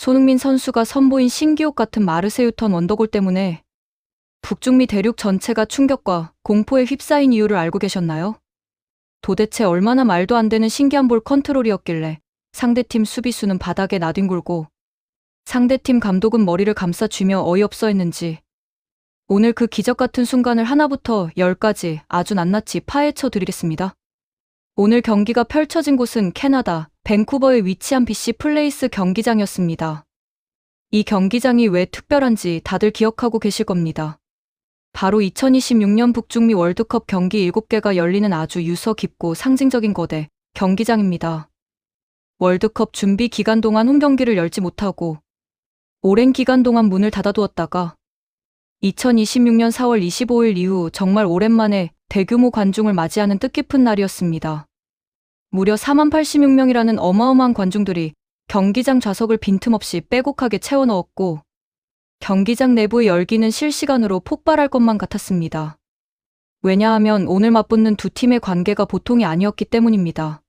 손흥민 선수가 선보인 신기록 같은 마르세유턴 원더골 때문에 북중미 대륙 전체가 충격과 공포에 휩싸인 이유를 알고 계셨나요? 도대체 얼마나 말도 안 되는 신기한 볼 컨트롤이었길래 상대팀 수비수는 바닥에 나뒹굴고 상대팀 감독은 머리를 감싸쥐며 어이없어 했는지, 오늘 그 기적 같은 순간을 하나부터 10까지 아주 낱낱이 파헤쳐 드리겠습니다. 오늘 경기가 펼쳐진 곳은 캐나다 밴쿠버에 위치한 BC 플레이스 경기장이었습니다. 이 경기장이 왜 특별한지 다들 기억하고 계실 겁니다. 바로 2026년 북중미 월드컵 경기 7개가 열리는 아주 유서 깊고 상징적인 거대 경기장입니다. 월드컵 준비 기간 동안 홈경기를 열지 못하고 오랜 기간 동안 문을 닫아두었다가 2026년 4월 25일 이후 정말 오랜만에 대규모 관중을 맞이하는 뜻깊은 날이었습니다. 무려 40,86명이라는 어마어마한 관중들이 경기장 좌석을 빈틈없이 빼곡하게 채워 넣었고 경기장 내부의 열기는 실시간으로 폭발할 것만 같았습니다. 왜냐하면 오늘 맞붙는 두 팀의 관계가 보통이 아니었기 때문입니다.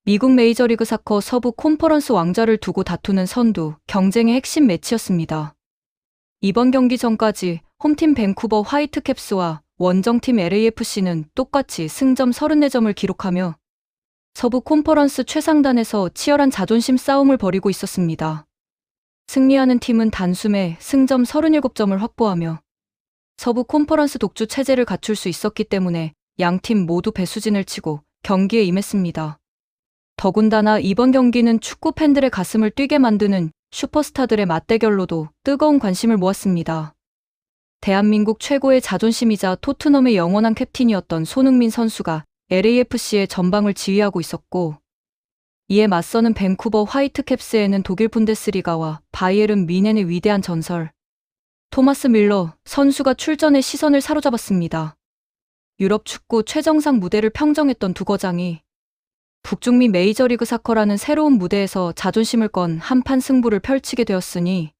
미국 메이저리그 사커 서부 콘퍼런스 왕좌를 두고 다투는 선두 경쟁의 핵심 매치였습니다. 이번 경기 전까지 홈팀 밴쿠버 화이트캡스와 원정팀 LAFC는 똑같이 승점 34점을 기록하며 서부 콘퍼런스 최상단에서 치열한 자존심 싸움을 벌이고 있었습니다. 승리하는 팀은 단숨에 승점 37점을 확보하며 서부 콘퍼런스 독주 체제를 갖출 수 있었기 때문에 양팀 모두 배수진을 치고 경기에 임했습니다. 더군다나 이번 경기는 축구 팬들의 가슴을 뛰게 만드는 슈퍼스타들의 맞대결로도 뜨거운 관심을 모았습니다. 대한민국 최고의 자존심이자 토트넘의 영원한 캡틴이었던 손흥민 선수가 LAFC의 전방을 지휘하고 있었고, 이에 맞서는 밴쿠버 화이트캡스에는 독일 분데스리가와 바이에른 뮌헨의 위대한 전설 토마스 밀러 선수가 출전해 시선을 사로잡았습니다. 유럽 축구 최정상 무대를 평정했던 두 거장이 북중미 메이저리그 사커라는 새로운 무대에서 자존심을 건 한판 승부를 펼치게 되었으니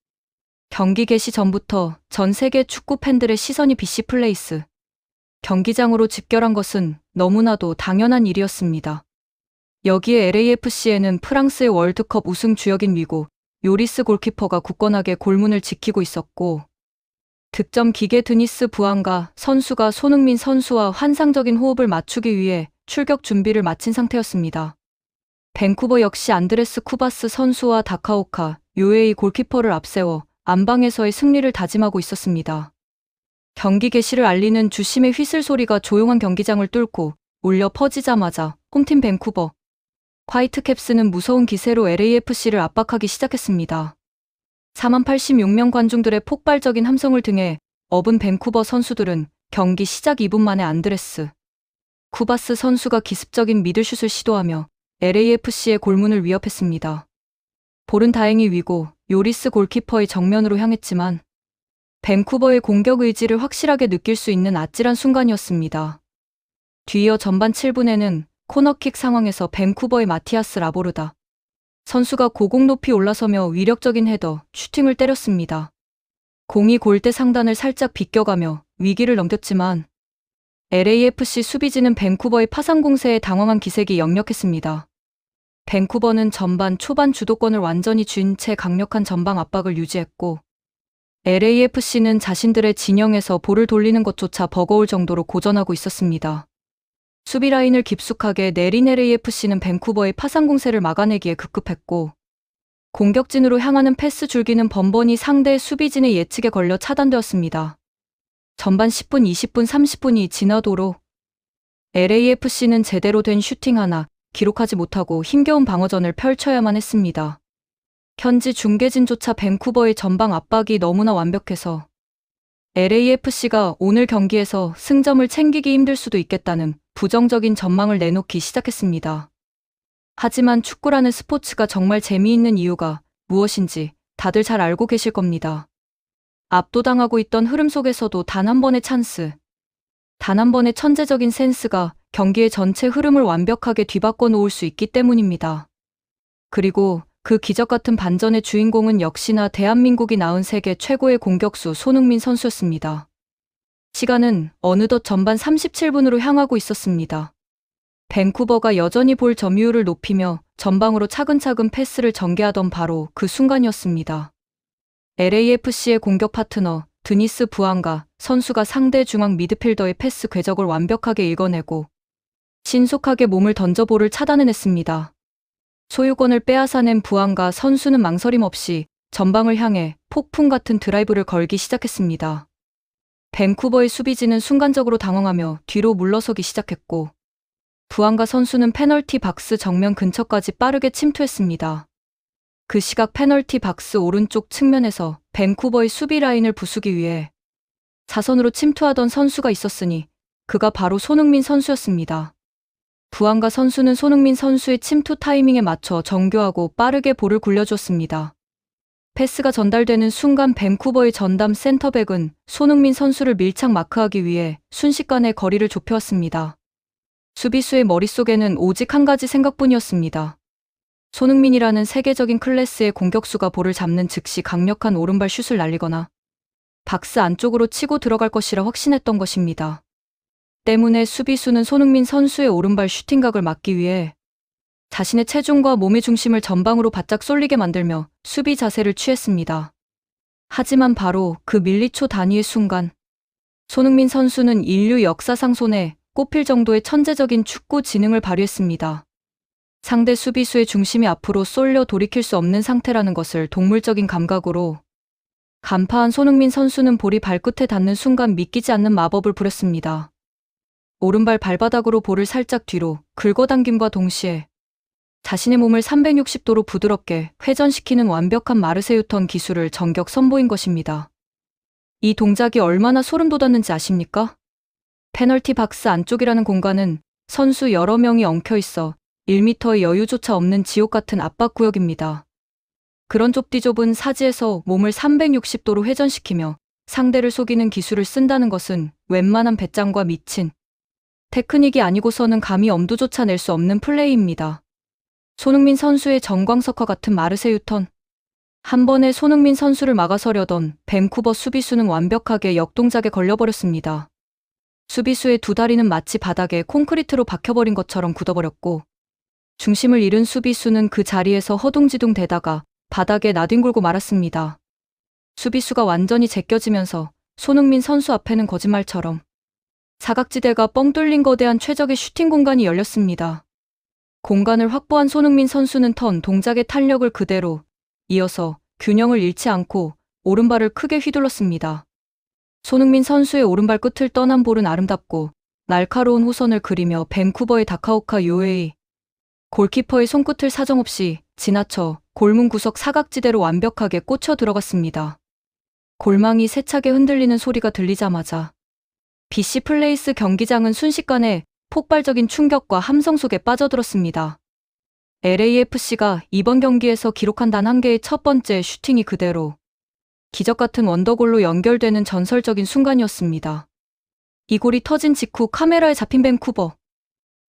경기 개시 전부터 전 세계 축구 팬들의 시선이 BC 플레이스 경기장으로 집결한 것은 너무나도 당연한 일이었습니다. 여기에 LAFC에는 프랑스의 월드컵 우승 주역인 미국 요리스 골키퍼가 굳건하게 골문을 지키고 있었고, 득점 기계 드니스 부안가 선수가 손흥민 선수와 환상적인 호흡을 맞추기 위해 출격 준비를 마친 상태였습니다. 밴쿠버 역시 안드레스 쿠바스 선수와 다카오카 UAE 골키퍼를 앞세워 안방에서의 승리를 다짐하고 있었습니다. 경기 개시를 알리는 주심의 휘슬 소리가 조용한 경기장을 뚫고 울려 퍼지자마자 홈팀 밴쿠버 화이트캡스는 무서운 기세로 LAFC를 압박하기 시작했습니다. 40,86명 관중들의 폭발적인 함성을 등에 업은 밴쿠버 선수들은 경기 시작 2분 만에 안드레스 쿠바스 선수가 기습적인 미들슛을 시도하며 LAFC의 골문을 위협했습니다. 볼은 다행히 위고 요리스 골키퍼의 정면으로 향했지만 밴쿠버의 공격 의지를 확실하게 느낄 수 있는 아찔한 순간이었습니다. 뒤이어 전반 7분에는 코너킥 상황에서 밴쿠버의 마티아스 라보르다 선수가 고공 높이 올라서며 위력적인 헤더, 슈팅을 때렸습니다. 공이 골대 상단을 살짝 비껴가며 위기를 넘겼지만 LAFC 수비진은 밴쿠버의 파상 공세에 당황한 기색이 역력했습니다. 밴쿠버는 전반 초반 주도권을 완전히 쥔 채 강력한 전방 압박을 유지했고, LAFC는 자신들의 진영에서 볼을 돌리는 것조차 버거울 정도로 고전하고 있었습니다. 수비 라인을 깊숙하게 내린 LAFC는 밴쿠버의 파상 공세를 막아내기에 급급했고, 공격진으로 향하는 패스 줄기는 번번이 상대의 수비진의 예측에 걸려 차단되었습니다. 전반 10분, 20분, 30분이 지나도록 LAFC는 제대로 된 슈팅 하나 기록하지 못하고 힘겨운 방어전을 펼쳐야만 했습니다. 현지 중계진조차 밴쿠버의 전방 압박이 너무나 완벽해서 LAFC가 오늘 경기에서 승점을 챙기기 힘들 수도 있겠다는 부정적인 전망을 내놓기 시작했습니다. 하지만 축구라는 스포츠가 정말 재미있는 이유가 무엇인지 다들 잘 알고 계실 겁니다. 압도당하고 있던 흐름 속에서도 단 한 번의 찬스, 단 한 번의 천재적인 센스가 경기의 전체 흐름을 완벽하게 뒤바꿔 놓을 수 있기 때문입니다. 그리고 그 기적 같은 반전의 주인공은 역시나 대한민국이 낳은 세계 최고의 공격수 손흥민 선수였습니다. 시간은 어느덧 전반 37분으로 향하고 있었습니다. 밴쿠버가 여전히 볼 점유율을 높이며 전방으로 차근차근 패스를 전개하던 바로 그 순간이었습니다. LAFC의 공격 파트너 드니스 부앙가 선수가 상대 중앙 미드필더의 패스 궤적을 완벽하게 읽어내고 신속하게 몸을 던져 볼을 차단해냈습니다. 소유권을 빼앗아낸 부앙가 선수는 망설임 없이 전방을 향해 폭풍 같은 드라이브를 걸기 시작했습니다. 밴쿠버의 수비진은 순간적으로 당황하며 뒤로 물러서기 시작했고 부앙가 선수는 페널티 박스 정면 근처까지 빠르게 침투했습니다. 그 시각 페널티 박스 오른쪽 측면에서 밴쿠버의 수비 라인을 부수기 위해 사선으로 침투하던 선수가 있었으니 그가 바로 손흥민 선수였습니다. 부앙가 선수는 손흥민 선수의 침투 타이밍에 맞춰 정교하고 빠르게 볼을 굴려주었습니다. 패스가 전달되는 순간 밴쿠버의 전담 센터백은 손흥민 선수를 밀착 마크하기 위해 순식간에 거리를 좁혀왔습니다. 수비수의 머릿속에는 오직 한 가지 생각뿐이었습니다. 손흥민이라는 세계적인 클래스의 공격수가 볼을 잡는 즉시 강력한 오른발 슛을 날리거나 박스 안쪽으로 치고 들어갈 것이라 확신했던 것입니다. 때문에 수비수는 손흥민 선수의 오른발 슈팅각을 막기 위해 자신의 체중과 몸의 중심을 전방으로 바짝 쏠리게 만들며 수비 자세를 취했습니다. 하지만 바로 그 밀리초 단위의 순간 손흥민 선수는 인류 역사상 손에 꼽힐 정도의 천재적인 축구 지능을 발휘했습니다. 상대 수비수의 중심이 앞으로 쏠려 돌이킬 수 없는 상태라는 것을 동물적인 감각으로 간파한 손흥민 선수는 볼이 발끝에 닿는 순간 믿기지 않는 마법을 부렸습니다. 오른발 발바닥으로 볼을 살짝 뒤로 긁어당김과 동시에 자신의 몸을 360도로 부드럽게 회전시키는 완벽한 마르세유 턴 기술을 전격 선보인 것입니다. 이 동작이 얼마나 소름 돋았는지 아십니까? 페널티 박스 안쪽이라는 공간은 선수 여러 명이 엉켜있어 1m의 여유조차 없는 지옥 같은 압박 구역입니다. 그런 좁디좁은 사지에서 몸을 360도로 회전시키며 상대를 속이는 기술을 쓴다는 것은 웬만한 배짱과 미친 테크닉이 아니고서는 감히 엄두조차 낼 수 없는 플레이입니다. 손흥민 선수의 정광석화 같은 마르세유 턴. 한 번에 손흥민 선수를 막아서려던 밴쿠버 수비수는 완벽하게 역동작에 걸려버렸습니다. 수비수의 두 다리는 마치 바닥에 콘크리트로 박혀버린 것처럼 굳어버렸고 중심을 잃은 수비수는 그 자리에서 허둥지둥 대다가 바닥에 나뒹굴고 말았습니다. 수비수가 완전히 제껴지면서 손흥민 선수 앞에는 거짓말처럼 사각지대가 뻥 뚫린 거대한 최적의 슈팅 공간이 열렸습니다. 공간을 확보한 손흥민 선수는 턴 동작의 탄력을 그대로 이어서 균형을 잃지 않고 오른발을 크게 휘둘렀습니다. 손흥민 선수의 오른발 끝을 떠난 볼은 아름답고 날카로운 호선을 그리며 밴쿠버의 다카오카 요에이 골키퍼의 손끝을 사정없이 지나쳐 골문 구석 사각지대로 완벽하게 꽂혀 들어갔습니다. 골망이 세차게 흔들리는 소리가 들리자마자 BC 플레이스 경기장은 순식간에 폭발적인 충격과 함성 속에 빠져들었습니다. LAFC가 이번 경기에서 기록한 단 한 개의 첫 번째 슈팅이 그대로 기적 같은 원더골로 연결되는 전설적인 순간이었습니다. 이 골이 터진 직후 카메라에 잡힌 밴쿠버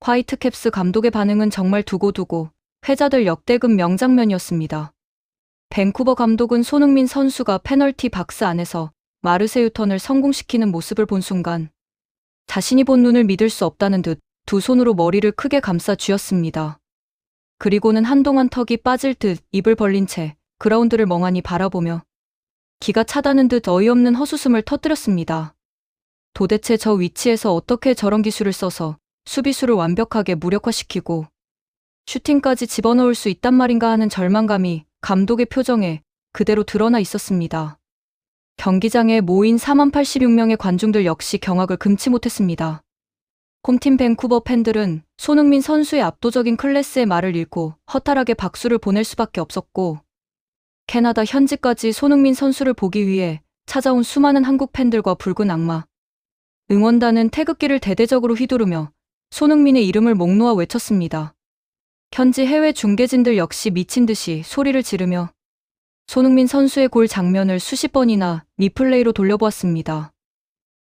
화이트캡스 감독의 반응은 정말 두고두고 회자될 역대급 명장면이었습니다. 밴쿠버 감독은 손흥민 선수가 페널티 박스 안에서 마르세유 턴을 성공시키는 모습을 본 순간 자신이 본 눈을 믿을 수 없다는 듯 두 손으로 머리를 크게 감싸 쥐었습니다. 그리고는 한동안 턱이 빠질 듯 입을 벌린 채 그라운드를 멍하니 바라보며 기가 차다는 듯 어이없는 헛웃음을 터뜨렸습니다. 도대체 저 위치에서 어떻게 저런 기술을 써서 수비수를 완벽하게 무력화시키고 슈팅까지 집어넣을 수 있단 말인가 하는 절망감이 감독의 표정에 그대로 드러나 있었습니다. 경기장에 모인 40,86명의 관중들 역시 경악을 금치 못했습니다. 홈팀 밴쿠버 팬들은 손흥민 선수의 압도적인 클래스의 말을 잃고 허탈하게 박수를 보낼 수밖에 없었고 캐나다 현지까지 손흥민 선수를 보기 위해 찾아온 수많은 한국 팬들과 붉은 악마 응원단은 태극기를 대대적으로 휘두르며 손흥민의 이름을 목 놓아 외쳤습니다. 현지 해외 중계진들 역시 미친 듯이 소리를 지르며 손흥민 선수의 골 장면을 수십 번이나 리플레이로 돌려보았습니다.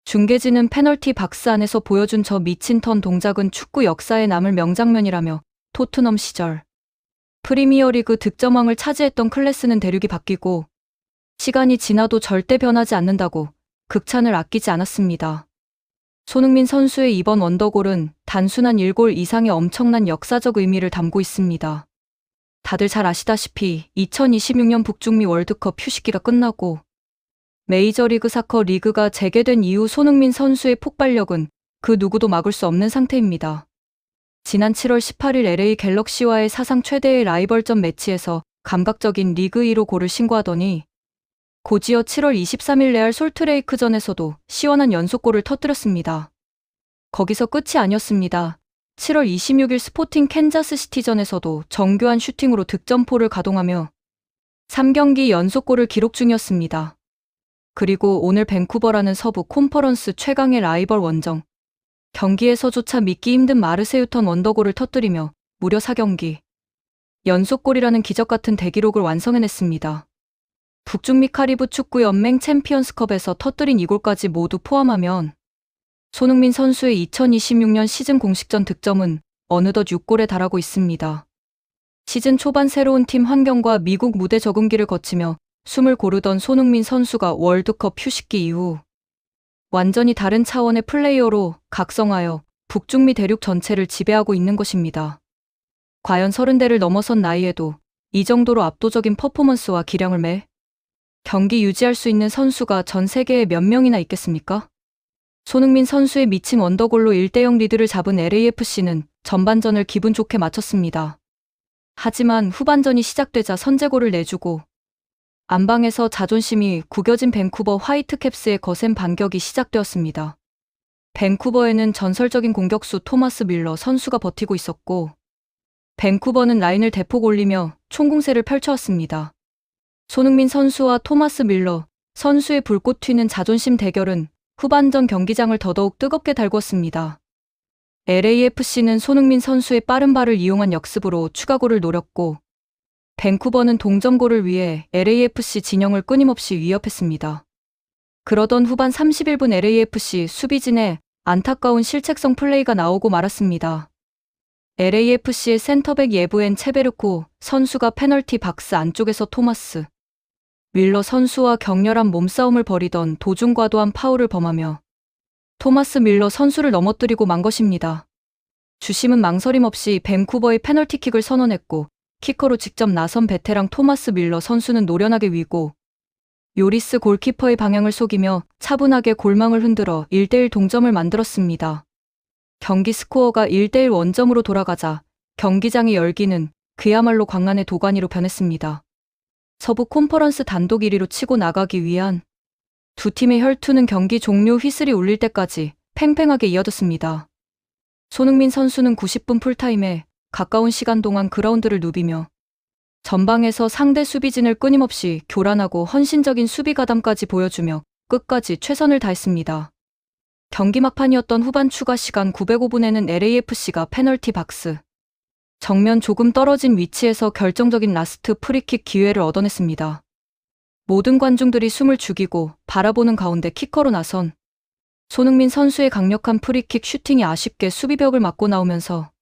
중계진은 페널티 박스 안에서 보여준 저 미친 턴 동작은 축구 역사에 남을 명장면이라며 토트넘 시절 프리미어리그 득점왕을 차지했던 클래스는 대륙이 바뀌고 시간이 지나도 절대 변하지 않는다고 극찬을 아끼지 않았습니다. 손흥민 선수의 이번 원더골은 단순한 1골 이상의 엄청난 역사적 의미를 담고 있습니다. 다들 잘 아시다시피 2026년 북중미 월드컵 휴식기가 끝나고 메이저리그 사커 리그가 재개된 이후 손흥민 선수의 폭발력은 그 누구도 막을 수 없는 상태입니다. 지난 7월 18일 LA 갤럭시와의 사상 최대의 라이벌전 매치에서 감각적인 리그 1호 골을 신고하더니 곧이어 7월 23일 레알 솔트레이크전에서도 시원한 연속골을 터뜨렸습니다. 거기서 끝이 아니었습니다. 7월 26일 스포팅 캔자스 시티전에서도 정교한 슈팅으로 득점포를 가동하며 3경기 연속골을 기록 중이었습니다. 그리고 오늘 밴쿠버라는 서부 콘퍼런스 최강의 라이벌 원정 경기에서조차 믿기 힘든 마르세유턴 원더골을 터뜨리며 무려 4경기 연속골이라는 기적 같은 대기록을 완성해냈습니다. 북중미 카리브 축구 연맹 챔피언스컵에서 터뜨린 이 골까지 모두 포함하면 손흥민 선수의 2026년 시즌 공식전 득점은 어느덧 6골에 달하고 있습니다. 시즌 초반 새로운 팀 환경과 미국 무대 적응기를 거치며 숨을 고르던 손흥민 선수가 월드컵 휴식기 이후 완전히 다른 차원의 플레이어로 각성하여 북중미 대륙 전체를 지배하고 있는 것입니다. 과연 30대를 넘어선 나이에도 이 정도로 압도적인 퍼포먼스와 기량을 매 경기 유지할 수 있는 선수가 전 세계에 몇 명이나 있겠습니까? 손흥민 선수의 미친 원더골로 1대0 리드를 잡은 LAFC는 전반전을 기분 좋게 마쳤습니다. 하지만 후반전이 시작되자 선제골을 내주고 안방에서 자존심이 구겨진 밴쿠버 화이트캡스의 거센 반격이 시작되었습니다. 밴쿠버에는 전설적인 공격수 토마스 밀러 선수가 버티고 있었고 밴쿠버는 라인을 대폭 올리며 총공세를 펼쳐왔습니다. 손흥민 선수와 토마스 밀러 선수의 불꽃 튀는 자존심 대결은 후반전 경기장을 더더욱 뜨겁게 달궜습니다. LAFC는 손흥민 선수의 빠른 발을 이용한 역습으로 추가골을 노렸고 밴쿠버는 동점골을 위해 LAFC 진영을 끊임없이 위협했습니다. 그러던 후반 31분 LAFC 수비진의 안타까운 실책성 플레이가 나오고 말았습니다. LAFC의 센터백 예부엔 체베르코 선수가 페널티 박스 안쪽에서 토마스 밀러 선수와 격렬한 몸싸움을 벌이던 도중 과도한 파울을 범하며 토마스 밀러 선수를 넘어뜨리고 만 것입니다. 주심은 망설임 없이 밴쿠버의 페널티킥을 선언했고 키커로 직접 나선 베테랑 토마스 밀러 선수는 노련하게 위고 요리스 골키퍼의 방향을 속이며 차분하게 골망을 흔들어 1대1 동점을 만들었습니다. 경기 스코어가 1대1 원점으로 돌아가자 경기장의 열기는 그야말로 광란의 도가니로 변했습니다. 서부 콘퍼런스 단독 1위로 치고 나가기 위한 두 팀의 혈투는 경기 종료 휘슬이 울릴 때까지 팽팽하게 이어졌습니다. 손흥민 선수는 90분 풀타임에 가까운 시간 동안 그라운드를 누비며 전방에서 상대 수비진을 끊임없이 교란하고 헌신적인 수비 가담까지 보여주며 끝까지 최선을 다했습니다. 경기 막판이었던 후반 추가 시간 905분에는 LAFC가 페널티 박스 정면 조금 떨어진 위치에서 결정적인 라스트 프리킥 기회를 얻어냈습니다. 모든 관중들이 숨을 죽이고 바라보는 가운데 키커로 나선 손흥민 선수의 강력한 프리킥 슈팅이 아쉽게 수비벽을 맞고 나오면서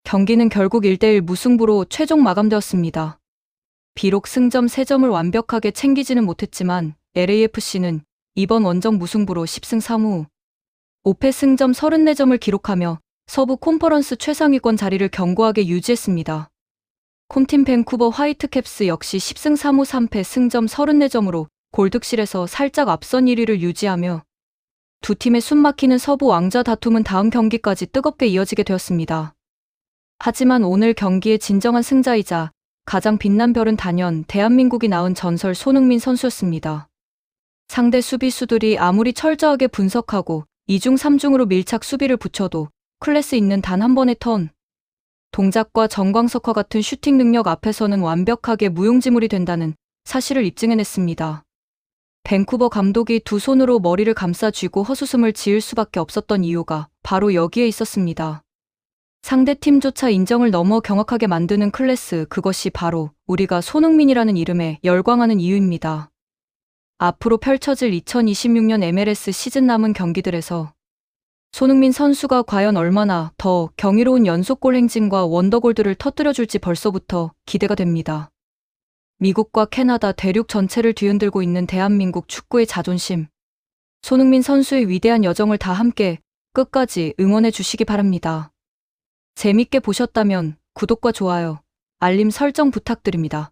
경기는 결국 1대1 무승부로 최종 마감되었습니다. 비록 승점 3점을 완벽하게 챙기지는 못했지만 LAFC는 이번 원정 무승부로 10승 3무 5패 승점 34점을 기록하며 서부 콘퍼런스 최상위권 자리를 견고하게 유지했습니다. 홈팀 밴쿠버 화이트캡스 역시 10승 3무 3패 승점 34점으로 골득실에서 살짝 앞선 1위를 유지하며 두 팀의 숨막히는 서부 왕좌 다툼은 다음 경기까지 뜨겁게 이어지게 되었습니다. 하지만 오늘 경기의 진정한 승자이자 가장 빛난 별은 단연 대한민국이 낳은 전설 손흥민 선수였습니다. 상대 수비수들이 아무리 철저하게 분석하고 2중 3중으로 밀착 수비를 붙여도 클래스 있는 단 한 번의 턴 동작과 정광석과 같은 슈팅 능력 앞에서는 완벽하게 무용지물이 된다는 사실을 입증해냈습니다. 밴쿠버 감독이 두 손으로 머리를 감싸 쥐고 헛웃음을 지을 수밖에 없었던 이유가 바로 여기에 있었습니다. 상대팀조차 인정을 넘어 경악하게 만드는 클래스, 그것이 바로 우리가 손흥민이라는 이름에 열광하는 이유입니다. 앞으로 펼쳐질 2026년 MLS 시즌 남은 경기들에서 손흥민 선수가 과연 얼마나 더 경이로운 연속골 행진과 원더골들을 터뜨려줄지 벌써부터 기대가 됩니다. 미국과 캐나다 대륙 전체를 뒤흔들고 있는 대한민국 축구의 자존심. 손흥민 선수의 위대한 여정을 다 함께 끝까지 응원해 주시기 바랍니다. 재밌게 보셨다면 구독과 좋아요, 알림 설정 부탁드립니다.